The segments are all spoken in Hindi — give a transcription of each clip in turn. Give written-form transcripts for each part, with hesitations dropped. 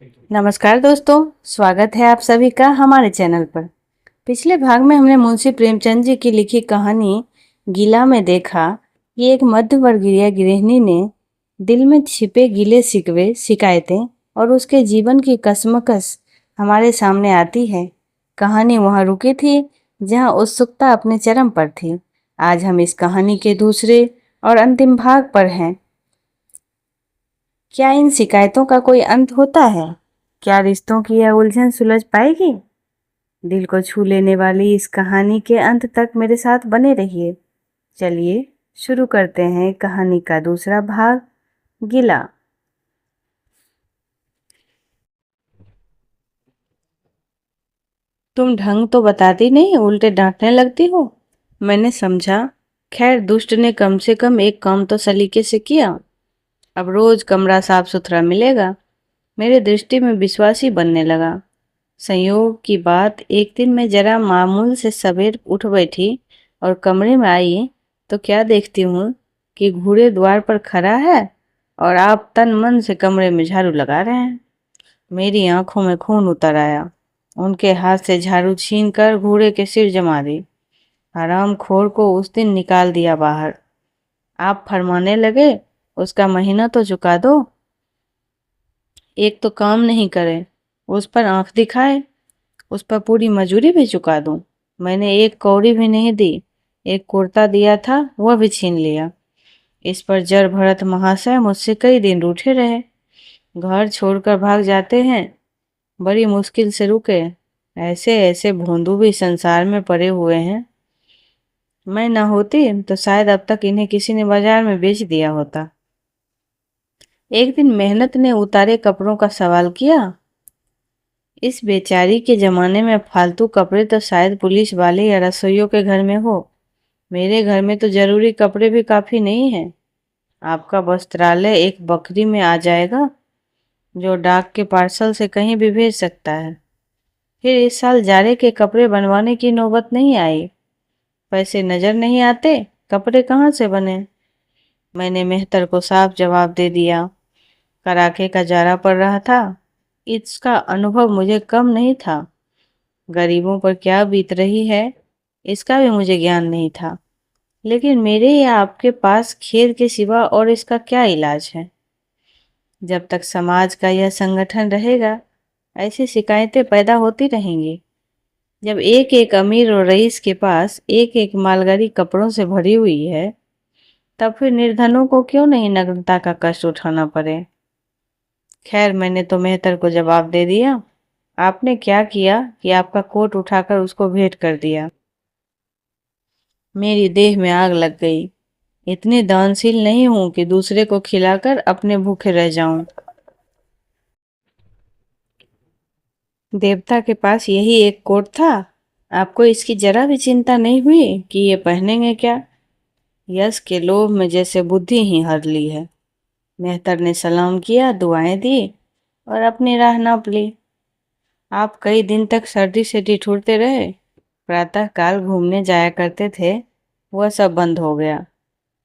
नमस्कार दोस्तों, स्वागत है आप सभी का हमारे चैनल पर। पिछले भाग में हमने मुंशी प्रेमचंद जी की लिखी कहानी गीला में देखा कि एक मध्यवर्गीय गृहिणी ने दिल में छिपे गिले शिकवे, शिकायतें और उसके जीवन की कशमकश हमारे सामने आती है। कहानी वहां रुकी थी जहां उत्सुकता अपने चरम पर थी। आज हम इस कहानी के दूसरे और अंतिम भाग पर हैं। क्या इन शिकायतों का कोई अंत होता है? क्या रिश्तों की यह उलझन सुलझ पाएगी? दिल को छू लेने वाली इस कहानी के अंत तक मेरे साथ बने रहिए। चलिए शुरू करते हैं कहानी का दूसरा भाग, गिला। तुम ढंग तो बताती नहीं, उल्टे डांटने लगती हो। मैंने समझा, खैर दुष्ट ने कम से कम एक काम तो सलीके से किया। अब रोज कमरा साफ सुथरा मिलेगा। मेरे दृष्टि में विश्वास ही बनने लगा। संयोग की बात, एक दिन मैं जरा मामूल से सवेर उठ बैठी और कमरे में आई तो क्या देखती हूँ कि घूरे द्वार पर खड़ा है और आप तन मन से कमरे में झाड़ू लगा रहे हैं। मेरी आंखों में खून उतर आया। उनके हाथ से झाड़ू छीन कर घूरे के सिर जमा दी। हरामखोर को उस दिन निकाल दिया बाहर। आप फरमाने लगे, उसका महीना तो चुका दो। एक तो काम नहीं करे, उस पर आंख दिखाए, उस पर पूरी मजूरी भी चुका दूं। मैंने एक कौड़ी भी नहीं दी। एक कुर्ता दिया था वह भी छीन लिया। इस पर जर भरत महाशय मुझसे कई दिन रूठे रहे। घर छोड़कर भाग जाते हैं। बड़ी मुश्किल से रुके। ऐसे ऐसे भोंदू भी संसार में पड़े हुए हैं। मैं न होती तो शायद अब तक इन्हें किसी ने बाजार में बेच दिया होता। एक दिन मेहनत ने उतारे कपड़ों का सवाल किया। इस बेचारी के जमाने में फालतू कपड़े तो शायद पुलिस वाले या रसोइयों के घर में हो। मेरे घर में तो जरूरी कपड़े भी काफी नहीं है। आपका वस्त्रालय एक बकरी में आ जाएगा, जो डाक के पार्सल से कहीं भी भेज सकता है। फिर इस साल जाड़े के कपड़े बनवाने की नौबत नहीं आई। पैसे नजर नहीं आते, कपड़े कहाँ से बने? मैंने मेहतर को साफ जवाब दे दिया। कड़ाके का जाड़ा पड़ रहा था। इसका अनुभव मुझे कम नहीं था। गरीबों पर क्या बीत रही है, इसका भी मुझे ज्ञान नहीं था। लेकिन मेरे या आपके पास खेद के सिवा और इसका क्या इलाज है? जब तक समाज का यह संगठन रहेगा, ऐसी शिकायतें पैदा होती रहेंगी। जब एक एक अमीर और रईस के पास एक एक मालगाड़ी कपड़ों से भरी हुई है, तब फिर निर्धनों को क्यों नहीं नग्नता का कष्ट उठाना पड़े? खैर, मैंने तो मेहतर को जवाब दे दिया। आपने क्या किया कि आपका कोट उठाकर उसको भेंट कर दिया। मेरी देह में आग लग गई। इतनी दानशील नहीं हूं कि दूसरे को खिलाकर अपने भूखे रह जाऊं। देवता के पास यही एक कोट था। आपको इसकी जरा भी चिंता नहीं हुई कि ये पहनेंगे क्या? यश के लोभ में जैसे बुद्धि ही हर ली है। मेहतर ने सलाम किया, दुआएं दी और अपनी राह नाप ली। आप कई दिन तक सर्दी से ठिठुरते रहे। प्रातः काल घूमने जाया करते थे, वह सब बंद हो गया।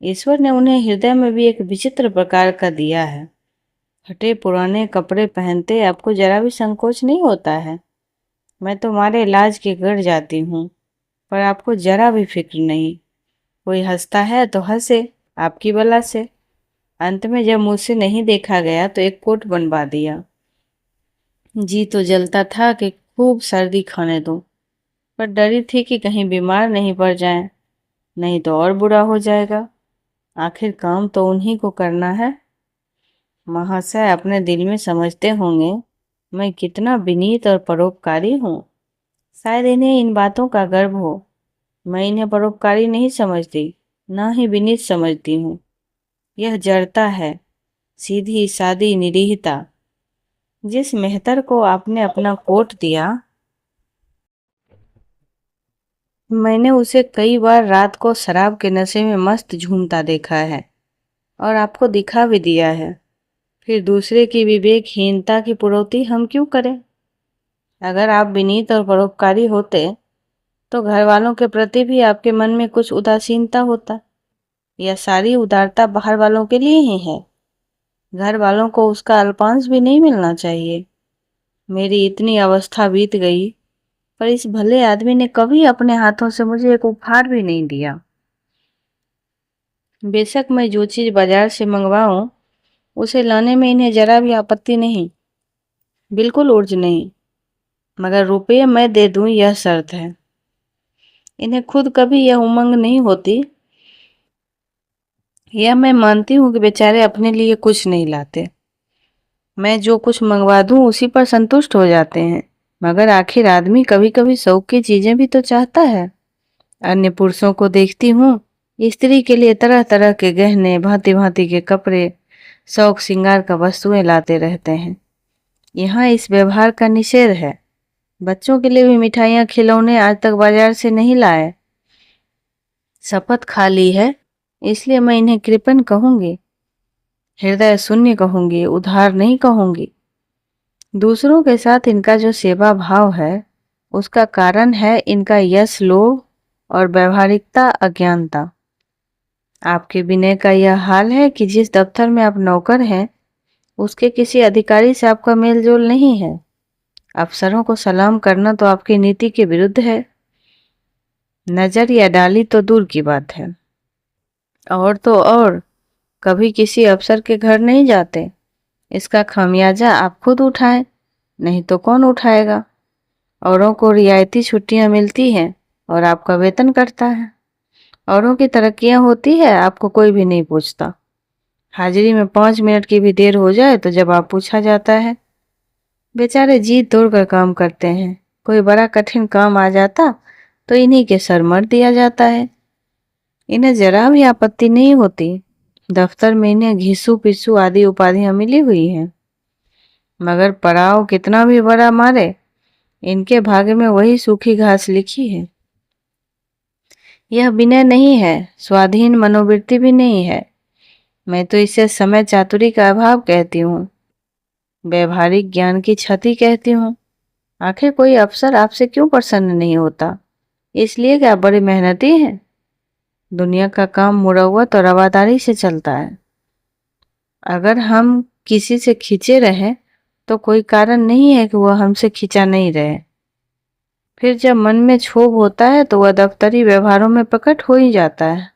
ईश्वर ने उन्हें हृदय में भी एक विचित्र प्रकार का दिया है। फटे पुराने कपड़े पहनते आपको जरा भी संकोच नहीं होता है। मैं तो मारे इलाज के गड़ जाती हूँ, पर आपको जरा भी फिक्र नहीं। कोई हंसता है तो हंसे, आपकी बला से। अंत में जब मुझसे नहीं देखा गया तो एक कोट बनवा दिया। जी तो जलता था कि खूब सर्दी खाने दूं, पर डरी थी कि कहीं बीमार नहीं पड़ जाएं, नहीं तो और बुरा हो जाएगा। आखिर काम तो उन्हीं को करना है। महाशय अपने दिल में समझते होंगे मैं कितना विनीत और परोपकारी हूँ। शायद इन्हें इन बातों का गर्व हो। मैं इन्हें परोपकारी नहीं समझती, ना ही विनीत समझती हूँ। यह जड़ता है, सीधी सादी निरीहता। जिस मेहतर को आपने अपना कोट दिया, मैंने उसे कई बार रात को शराब के नशे में मस्त झूमता देखा है और आपको दिखा भी दिया है। फिर दूसरे की विवेकहीनता की पुरौती हम क्यों करें? अगर आप विनीत और परोपकारी होते तो घर वालों के प्रति भी आपके मन में कुछ उदासीनता होता। यह सारी उदारता बाहर वालों के लिए ही है। घर वालों को उसका अल्पांश भी नहीं मिलना चाहिए। मेरी इतनी अवस्था बीत गई, पर इस भले आदमी ने कभी अपने हाथों से मुझे एक उपहार भी नहीं दिया। बेशक मैं जो चीज बाजार से मंगवाऊं उसे लाने में इन्हें जरा भी आपत्ति नहीं, बिल्कुल उर्ज नहीं, मगर रुपये मैं दे दूं यह शर्त है। इन्हें खुद कभी यह उमंग नहीं होती। यह मैं मानती हूँ कि बेचारे अपने लिए कुछ नहीं लाते, मैं जो कुछ मंगवा दूं उसी पर संतुष्ट हो जाते हैं। मगर आखिर आदमी कभी कभी शौक की चीजें भी तो चाहता है। अन्य पुरुषों को देखती हूँ, स्त्री के लिए तरह तरह के गहने, भांति भांति के कपड़े, शौक श्रृंगार का वस्तुएं लाते रहते हैं। यहाँ इस व्यवहार का निषेध है। बच्चों के लिए भी मिठाइयाँ, खिलौने आज तक बाजार से नहीं लाए। शपथ खा ली है, इसलिए मैं इन्हें कृपण कहूंगी, हृदय शून्य कहूंगी, उधार नहीं कहूंगी। दूसरों के साथ इनका जो सेवा भाव है उसका कारण है इनका यश लोभ और व्यवहारिकता, अज्ञानता। आपके विनय का यह हाल है कि जिस दफ्तर में आप नौकर हैं उसके किसी अधिकारी से आपका मेल जोल नहीं है। अफसरों को सलाम करना तो आपकी नीति के विरुद्ध है। नजर या डाली तो दूर की बात है। और तो और कभी किसी अफसर के घर नहीं जाते। इसका खामियाजा आप खुद उठाएं, नहीं तो कौन उठाएगा। औरों को रियायती छुट्टियां मिलती हैं और आपका वेतन कटता है। औरों की तरक्कियां होती है, आपको कोई भी नहीं पूछता। हाजिरी में 5 मिनट की भी देर हो जाए तो जवाब पूछा जाता है। बेचारे जी तोड़ कर काम करते हैं। कोई बड़ा कठिन काम आ जाता तो इन्हीं के सर मर दिया जाता है। इन्हें जरा भी आपत्ति नहीं होती। दफ्तर में इन्हें घिसू पिसू आदि उपाधियां मिली हुई हैं, मगर पड़ाव कितना भी बड़ा मारे इनके भाग्य में वही सूखी घास लिखी है। यह विनय नहीं है, स्वाधीन मनोवृत्ति भी नहीं है। मैं तो इसे समय चातुरी का अभाव कहती हूँ, व्यवहारिक ज्ञान की क्षति कहती हूँ। आखिर कोई अफसर आपसे क्यों प्रसन्न नहीं होता? इसलिए कि आप बड़े मेहनती हैं। दुनिया का काम मुरव्वत और रवादारी से चलता है। अगर हम किसी से खींचे रहें तो कोई कारण नहीं है कि वह हमसे खींचा नहीं रहे। फिर जब मन में क्षोभ होता है तो वह दफ्तरी व्यवहारों में प्रकट हो ही जाता है।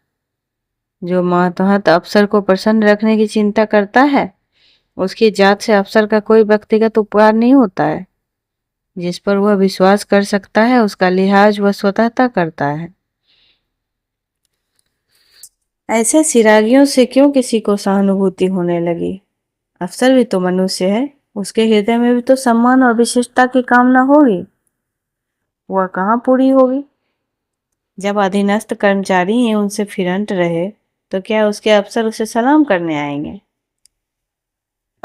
जो मातहत अफसर को प्रसन्न रखने की चिंता करता है उसकी जात से अफसर का कोई व्यक्तिगत उपकार नहीं होता है। जिस पर वह विश्वास कर सकता है उसका लिहाज वह स्वतःता करता है। ऐसे सिरागियों से क्यों किसी को सहानुभूति होने लगी? अफसर भी तो मनुष्य है, उसके हृदय में भी तो सम्मान और विशिष्टता की कामना होगी। वह कहाँ पूरी होगी? जब अधीनस्थ कर्मचारी ही उनसे फिरंट रहे तो क्या उसके अफसर उसे सलाम करने आएंगे?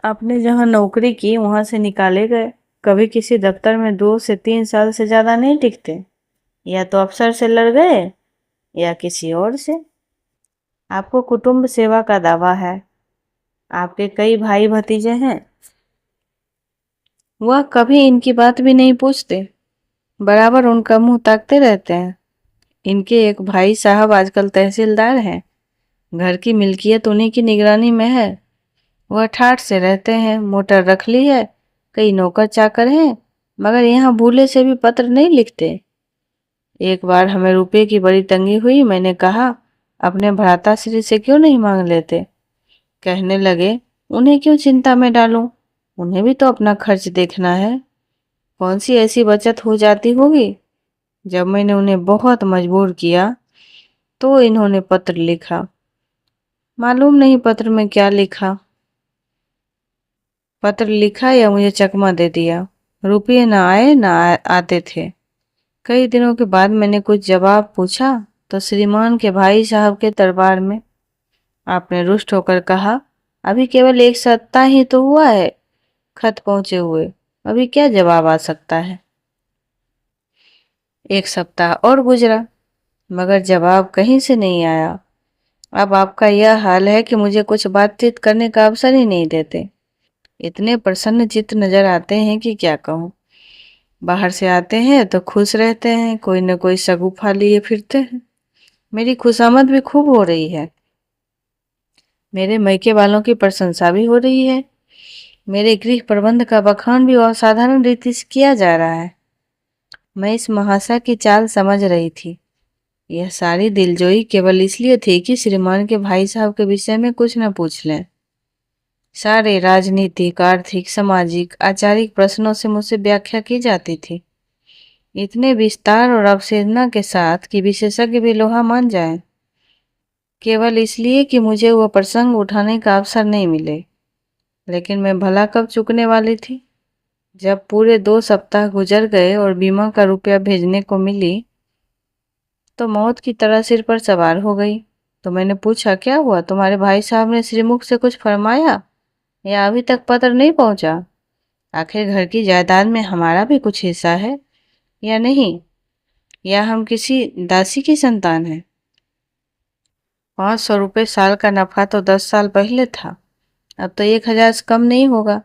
आपने जहाँ नौकरी की वहां से निकाले गए, कभी किसी दफ्तर में 2 से 3 साल से ज्यादा नहीं टिकते। या तो अफसर से लड़ गए या किसी और से। आपको कुटुंब सेवा का दावा है, आपके कई भाई भतीजे हैं, वह कभी इनकी बात भी नहीं पूछते, बराबर उनका मुंह ताकते रहते हैं। इनके एक भाई साहब आजकल तहसीलदार हैं, घर की मिल्कियत उन्हीं की निगरानी में है। वह ठाठ से रहते हैं, मोटर रख ली है, कई नौकर चाकर हैं, मगर यहाँ भूले से भी पत्र नहीं लिखते। एक बार हमें रुपये की बड़ी तंगी हुई, मैंने कहा अपने भ्राताश्री से क्यों नहीं मांग लेते? कहने लगे उन्हें क्यों चिंता में डालूं, उन्हें भी तो अपना खर्च देखना है। कौन सी ऐसी बचत हो जाती होगी? जब मैंने उन्हें बहुत मजबूर किया तो इन्होंने पत्र लिखा। मालूम नहीं पत्र में क्या लिखा। पत्र लिखा या मुझे चकमा दे दिया। रुपये ना आए ना आते थे। कई दिनों के बाद मैंने कुछ जवाब पूछा तो श्रीमान के भाई साहब के दरबार में आपने रुष्ट होकर कहा, अभी केवल 1 सप्ताह ही तो हुआ है खत पहुंचे हुए, अभी क्या जवाब आ सकता है? 1 सप्ताह और गुजरा मगर जवाब कहीं से नहीं आया। अब आपका यह हाल है कि मुझे कुछ बातचीत करने का अवसर ही नहीं देते। इतने प्रसन्न चित्त नजर आते हैं कि क्या कहूँ। बाहर से आते हैं तो खुश रहते हैं, कोई न कोई शगुफा लिए फिरते हैं। मेरी खुशामद भी खूब हो रही है, मेरे मैके वालों की प्रशंसा भी हो रही है। मेरे गृह प्रबंध का बखान भी असाधारण रीति से किया जा रहा है। मैं इस महाशय की चाल समझ रही थी। यह सारी दिलजोई केवल इसलिए थी कि श्रीमान के भाई साहब के विषय में कुछ न पूछ लें। सारे राजनीतिक, आर्थिक, सामाजिक, आचारिक प्रश्नों से मुझसे व्याख्या की जाती थी, इतने विस्तार और अवसेदना के साथ कि विशेषज्ञ भी लोहा मान जाएं, केवल इसलिए कि मुझे वह प्रसंग उठाने का अवसर नहीं मिले। लेकिन मैं भला कब चूकने वाली थी। जब पूरे 2 सप्ताह गुजर गए और बीमा का रुपया भेजने को मिली तो मौत की तरह सिर पर सवार हो गई। तो मैंने पूछा, क्या हुआ, तुम्हारे भाई साहब ने श्रीमुख से कुछ फरमाया या अभी तक पत्र नहीं पहुंचा? आखिर घर की जायदाद में हमारा भी कुछ हिस्सा है या नहीं, या हम किसी दासी की संतान हैं? 500 रुपये साल का नफा तो 10 साल पहले था, अब तो 1000 से कम नहीं होगा।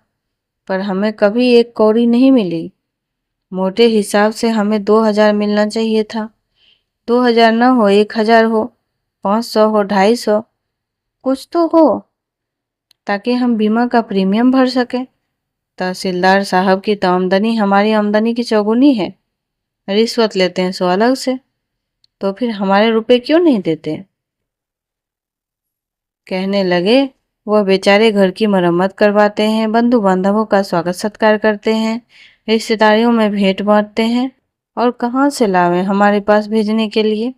पर हमें कभी एक कौड़ी नहीं मिली। मोटे हिसाब से हमें 2000 मिलना चाहिए था। 2000 न हो, 1000 हो, 500 हो, 250, कुछ तो हो, ताकि हम बीमा का प्रीमियम भर सके। तहसीलदार साहब की तो आमदनी हमारी आमदनी की चौगुनी है। रिश्वत लेते हैं सो अलग से, तो फिर हमारे रुपए क्यों नहीं देते? कहने लगे, वह बेचारे घर की मरम्मत करवाते हैं, बंधु बांधवों का स्वागत सत्कार करते हैं, रिश्तेदारियों में भेंट बांटते हैं, और कहाँ से लावें हमारे पास भेजने के लिए?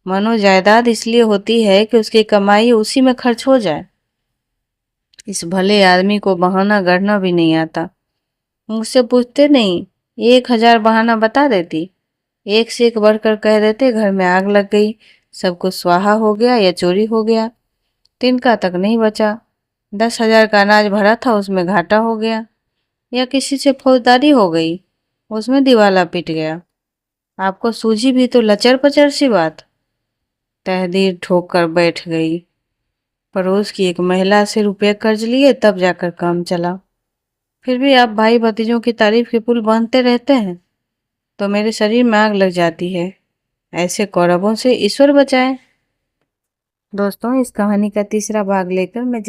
मानो जायदाद इसलिए होती है कि उसकी कमाई उसी में खर्च हो जाए। इस भले आदमी को बहाना गढ़ना भी नहीं आता। मुझसे पूछते नहीं, 1000 बहाना बता देती। एक से एक बढ़कर कह देते, घर में आग लग गई, सब कुछ स्वाहा हो गया या चोरी हो गया, तिनका तक नहीं बचा, 10,000 का अनाज भरा था उसमें घाटा हो गया, या किसी से फौजदारी हो गई, उसमें दिवाला पिट गया। आपको सूझी भी तो लचर पचर सी बात। तहदीर ठोक कर बैठ गई। पड़ोस की एक महिला से रुपये कर्ज लिए तब जाकर काम चला। फिर भी आप भाई भतीजों की तारीफ के पुल बांधते रहते हैं तो मेरे शरीर में आग लग जाती है। ऐसे कौरवों से ईश्वर बचाए। दोस्तों, इस कहानी का तीसरा भाग लेकर मैं